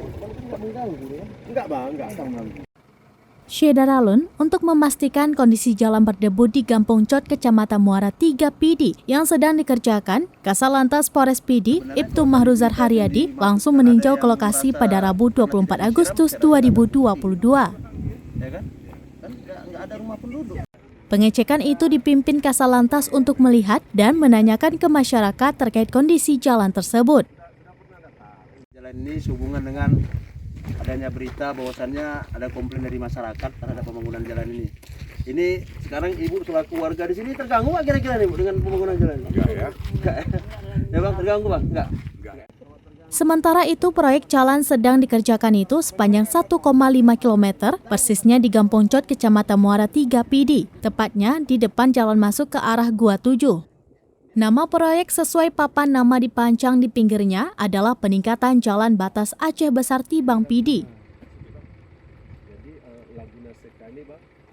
Enggak mengganggu ya? Enggak bang, enggak mengganggu. Syedaralun untuk memastikan kondisi jalan berdebu di Gampong Cot, Kecamatan Muara 3 PD yang sedang dikerjakan, Kasalantas Polres PD, Ibtu Mahruzar Haryadi langsung meninjau ke lokasi pada Rabu 24 Agustus 2022. Ya kan? Kan enggak ada rumah penduduk. Pengecekan itu dipimpin Kasalantas untuk melihat dan menanyakan ke masyarakat terkait kondisi jalan tersebut. Jalan ini sehubungan dengan adanya berita bahwasannya ada komplain dari masyarakat terhadap pembangunan jalan ini. Ini sekarang ibu selaku warga di sini terganggu nggak kira-kira nih bu dengan pembangunan jalan ini? Enggak ya. Enggak ya. Ya bang, terganggu bang? Enggak. Sementara itu, proyek jalan sedang dikerjakan itu sepanjang 1,5 km, persisnya di Gampong Cot, Kecamatan Muara 3 PD, tepatnya di depan jalan masuk ke arah Gua 7. Nama proyek sesuai papan nama dipancang di pinggirnya adalah peningkatan Jalan Batas Aceh Besar Tibang PD.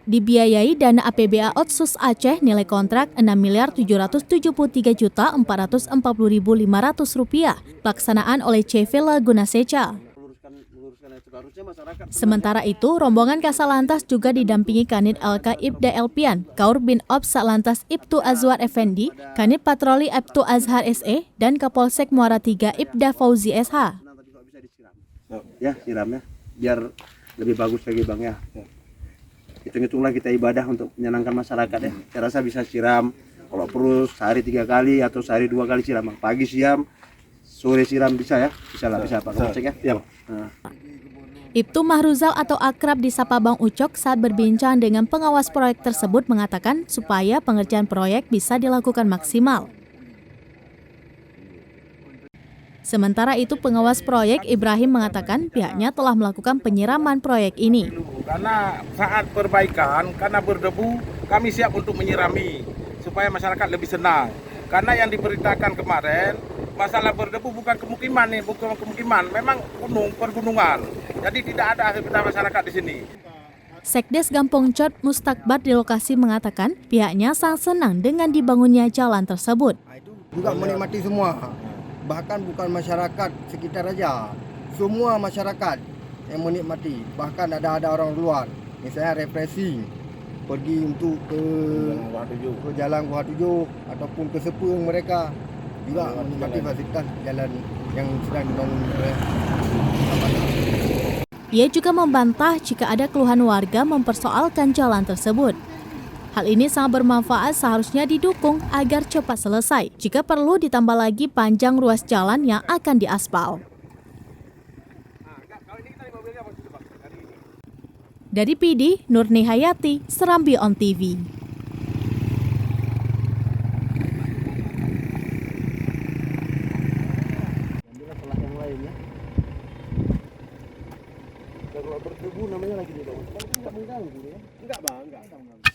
Dibiayai dana APBA Otsus Aceh nilai kontrak Rp6.773.440.500, pelaksanaan oleh CV Laguna Seca. Sementara itu, rombongan Kasalantas juga didampingi Kanit LK Ibda Elpian, Kaur bin Ops Satlantas Ibtu Azwar Effendi, Kanit Patroli Ibtu Azhar SE, dan Kapolsek Muara 3 Ibda Fauzi SH. Ya, siramnya biar lebih bagus lagi bang ya. Hitung-hitunglah kita ibadah untuk menyenangkan masyarakat ya. Saya rasa bisa siram, kalau perlu sehari 3 kali atau sehari 2 kali siram. Pagi siram, sore siram bisa ya? Bisa lah, bisa Pak Kapolsek ya? Iya. Nah. Ibtu Mahruzal atau akrab disapa Bang Ucok saat berbincang dengan pengawas proyek tersebut mengatakan supaya pengerjaan proyek bisa dilakukan maksimal. Sementara itu, pengawas proyek Ibrahim mengatakan pihaknya telah melakukan penyiraman proyek ini. Karena saat perbaikan, karena berdebu, kami siap untuk menyirami supaya masyarakat lebih senang. Karena yang diberitakan kemarin, masalah berdebu bukan kemukiman nih, bukan kemukiman, memang pergunungan. Jadi tidak ada aktivitas masyarakat di sini. Sekdes Gampong Cot Mustakbar di lokasi mengatakan pihaknya sangat senang dengan dibangunnya jalan tersebut. Juga menikmati semua. Bahkan bukan masyarakat sekitar aja, semua masyarakat yang menikmati. Bahkan ada orang luar, misalnya represi, pergi untuk ke Jalan Gua 7 ataupun ke Sepung, mereka juga menikmati fasilitas jalan yang sedang dibangun oleh Kasalantas. Ia juga membantah jika ada keluhan warga mempersoalkan jalan tersebut. Hal ini sangat bermanfaat, seharusnya didukung agar cepat selesai. Jika perlu ditambah lagi panjang ruas jalan yang akan diaspal. Dari PD, Nurni Hayati, Serambi On TV. Yang lain ya. Kalau berdebu namanya lagi di bawah. Enggak mengganggu ya? Enggak bang, enggak mengganggu.